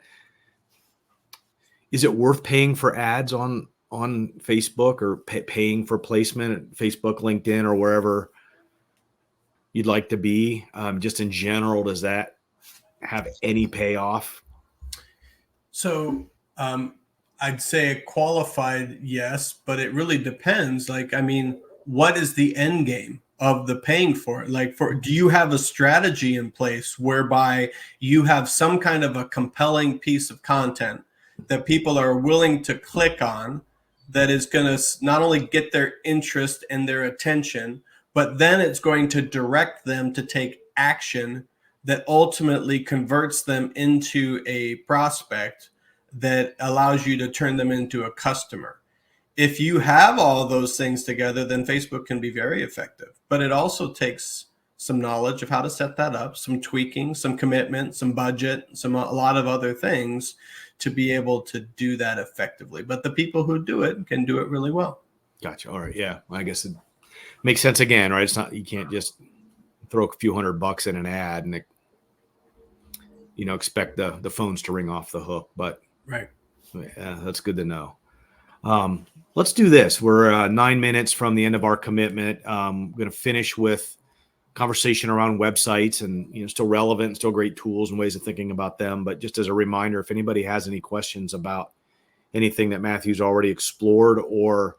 is it worth paying for ads on Facebook or paying for placement at Facebook, LinkedIn, or wherever? you'd like to be? Just in general, does that have any payoff? So I'd say a qualified yes, but it really depends. Like, I mean, what is the end game of the paying for it? Like, do you have a strategy in place whereby you have some kind of a compelling piece of content that people are willing to click on, that is going to not only get their interest and their attention, but then it's going to direct them to take action that ultimately converts them into a prospect that allows you to turn them into a customer? If you have all those things together, then Facebook can be very effective. But it also takes some knowledge of how to set that up, some tweaking, some commitment, some budget, a lot of other things to be able to do that effectively. But the people who do it can do it really well. Gotcha. All right. Yeah. I guess it makes sense again, right? It's not, you can't just throw a few $100 in an ad and, expect the phones to ring off the hook. But right. Yeah, that's good to know. Let's do this. We're 9 minutes from the end of our commitment. I'm going to finish with conversation around websites, and still relevant and still great tools and ways of thinking about them. But just as a reminder, if anybody has any questions about anything that Matthew's already explored, or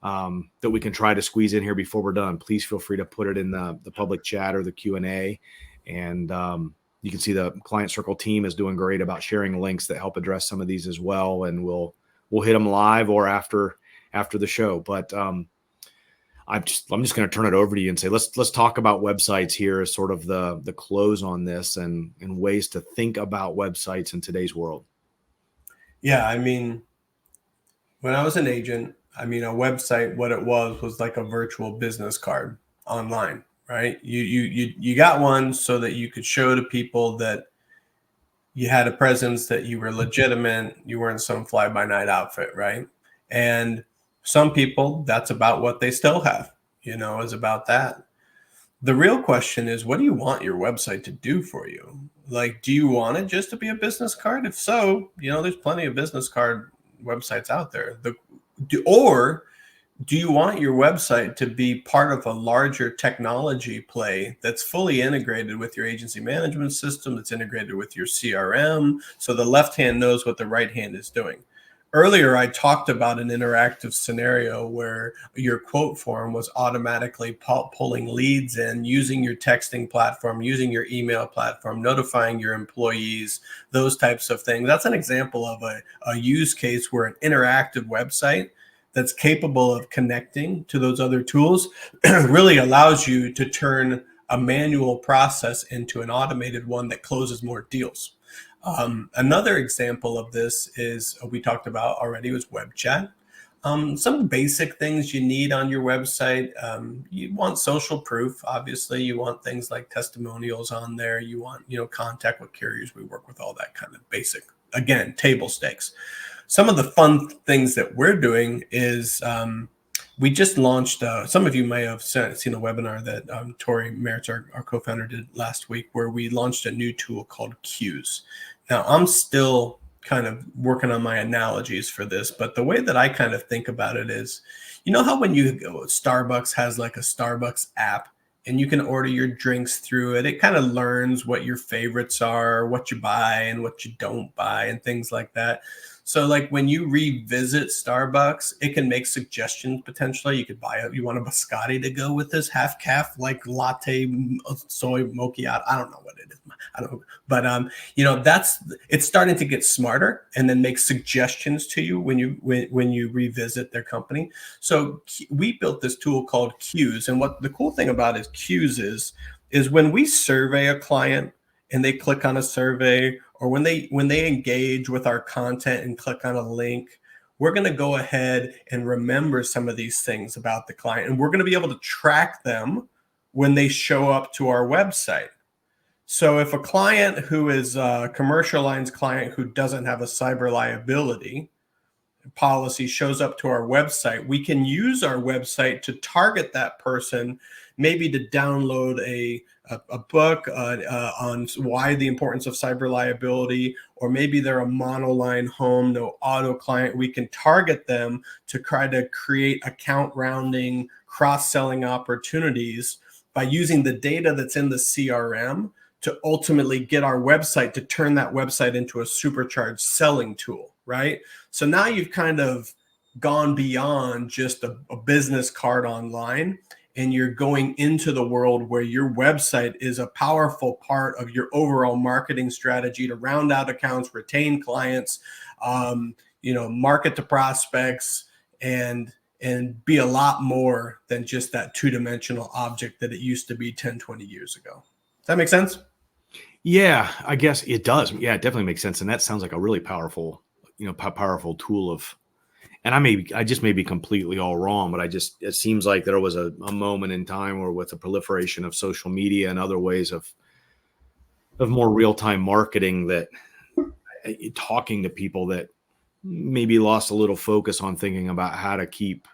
that we can try to squeeze in here before we're done, please feel free to put it in the public chat or the Q&A. And you can see the Client Circle team is doing great about sharing links that help address some of these as well. And we'll hit them live or after the show. But I'm just going to turn it over to you and say, let's talk about websites here as sort of the close on this, and ways to think about websites in today's world. Yeah. I mean, when I was an agent, a website, what it was like a virtual business card online, right? You got one so that you could show to people that you had a presence, that you were legitimate, you weren't some fly-by-night outfit, right? And some people, that's about what they still have, is about that. The real question is, what do you want your website to do for you? Like, do you want it just to be a business card? If so, there's plenty of business card websites out there. Or do you want your website to be part of a larger technology play that's fully integrated with your agency management system, that's integrated with your CRM, so the left hand knows what the right hand is doing? Earlier, I talked about an interactive scenario where your quote form was automatically pulling leads in, using your texting platform, using your email platform, notifying your employees, those types of things. That's an example of a use case where an interactive website that's capable of connecting to those other tools really allows you to turn a manual process into an automated one that closes more deals. Another example of this is, we talked about already, was web chat. Some basic things you need on your website. You want social proof. Obviously, you want things like testimonials on there. You want, contact with carriers we work with, all that kind of basic, again, table stakes. Some of the fun things that we're doing is, we just launched, some of you may have seen a webinar that Tori Merritt, our co-founder, did last week, where we launched a new tool called Queues. Now, I'm still kind of working on my analogies for this, but the way that I kind of think about it is, how when you go, Starbucks has like a Starbucks app, and you can order your drinks through it. It kind of learns what your favorites are, what you buy and what you don't buy, and things like that. So like when you revisit Starbucks, it can make suggestions potentially. You could you want a biscotti to go with this, half calf, like latte, soy macchiato. I don't know what it is. I don't know. But it's starting to get smarter and then make suggestions to you when you revisit their company. So we built this tool called Queues. And what the cool thing about it, Queues is when we survey a client and they click on a survey, or when they engage with our content and click on a link, we're going to go ahead and remember some of these things about the client. And we're going to be able to track them when they show up to our website. So if a client who is a commercial lines client who doesn't have a cyber liability policy shows up to our website, we can use our website to target that person, maybe to download a book on why the importance of cyber liability, or maybe they're a monoline home, no auto client. We can target them to try to create account rounding, cross-selling opportunities by using the data that's in the CRM to ultimately get our website to turn that website into a supercharged selling tool, right? So now you've kind of gone beyond just a business card online, and you're going into the world where your website is a powerful part of your overall marketing strategy to round out accounts, retain clients, market to prospects, and be a lot more than just that two-dimensional object that it used to be 10, 20 years ago. Does that make sense? Yeah, I guess it does. Yeah, it definitely makes sense. And that sounds like a really powerful, powerful tool of, and I just may be completely all wrong, but it seems like there was a moment in time where with the proliferation of social media and other ways of more real-time marketing, that talking to people that maybe lost a little focus on thinking about how to keep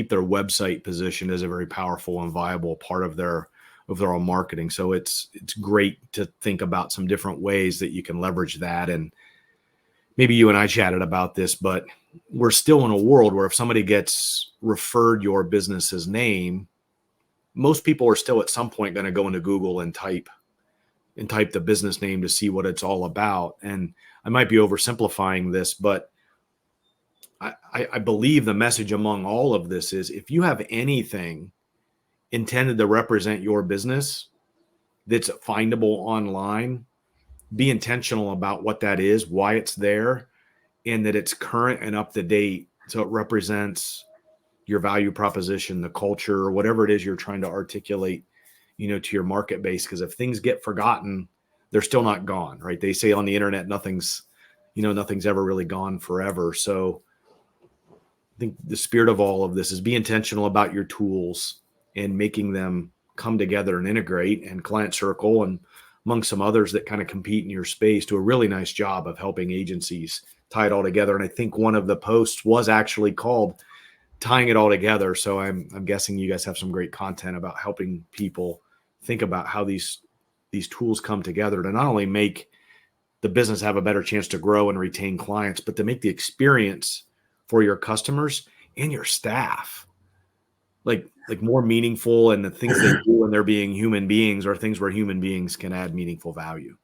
their website positioned as a very powerful and viable part of their own marketing. So it's great to think about some different ways that you can leverage that. And maybe you and I chatted about this, but we're still in a world where if somebody gets referred your business's name, most people are still at some point going to go into Google and type the business name to see what it's all about. And I might be oversimplifying this, but I believe the message among all of this is if you have anything intended to represent your business that's findable online, be intentional about what that is, why it's there, and that it's current and up to date. So it represents your value proposition, the culture, or whatever it is you're trying to articulate, to your market base. Because if things get forgotten, they're still not gone, right? They say on the internet, nothing's ever really gone forever. So I think the spirit of all of this is be intentional about your tools and making them come together and integrate. And Client Circle, and among some others that kind of compete in your space, do a really nice job of helping agencies tie it all together. And I think one of the posts was actually called Tying It All Together. So I'm guessing you guys have some great content about helping people think about how these tools come together to not only make the business have a better chance to grow and retain clients, but to make the experience for your customers and your staff like more meaningful, and the things they do when they're being human beings are things where human beings can add meaningful value.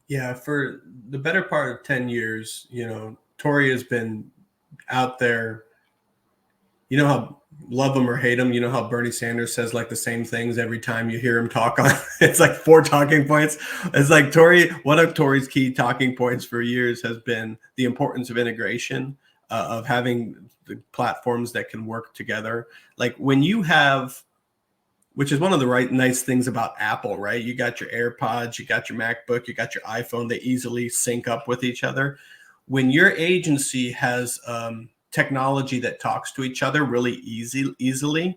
Yeah, for the better part of 10 years, Tori has been out there. You know how, love him or hate him, you know how Bernie Sanders says like the same things every time you hear him talk on it's like 4 talking points. It's like one of Tori's key talking points for years has been the importance of integration, of having the platforms that can work together. Like when you have, which is one of the nice things about Apple, right? You got your AirPods, you got your MacBook, you got your iPhone, they easily sync up with each other. When your agency has technology that talks to each other really easily,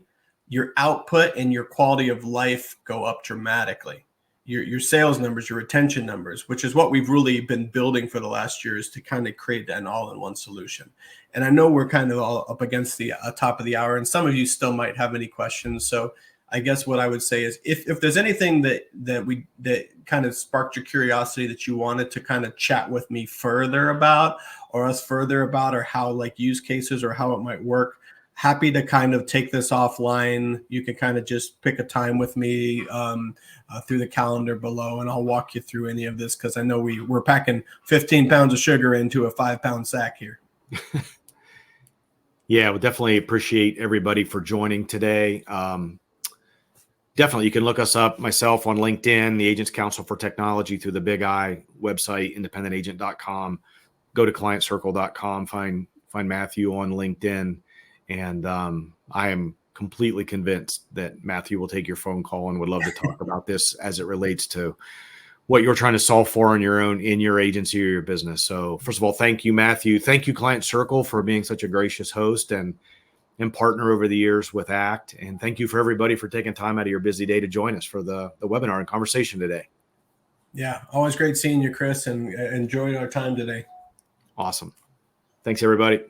your output and your quality of life go up dramatically. Your sales numbers, your retention numbers, which is what we've really been building for the last year, is to kind of create an all-in-one solution. And I know we're kind of all up against the top of the hour, and some of you still might have any questions. So I guess what I would say is if there's anything that kind of sparked your curiosity that you wanted to kind of chat with me further about, or us further about, or how like use cases or how it might work, happy to kind of take this offline. You can kind of just pick a time with me through the calendar below, and I'll walk you through any of this, because I know we're packing 15 pounds of sugar into a 5-pound sack here. Yeah, we definitely appreciate everybody for joining today. Definitely, you can look us up, myself on LinkedIn, the Agents Council for Technology, through the Big I website, independentagent.com. Go to clientcircle.com, find Matthew on LinkedIn. And I am completely convinced that Matthew will take your phone call and would love to talk about this as it relates to what you're trying to solve for in your agency or your business. So first of all, thank you, Matthew. Thank you, Client Circle, for being such a gracious host and partner over the years with ACT. And thank you for everybody for taking time out of your busy day to join us for the webinar and conversation today. Yeah, always great seeing you, Chris, and enjoying our time today. Awesome. Thanks, everybody.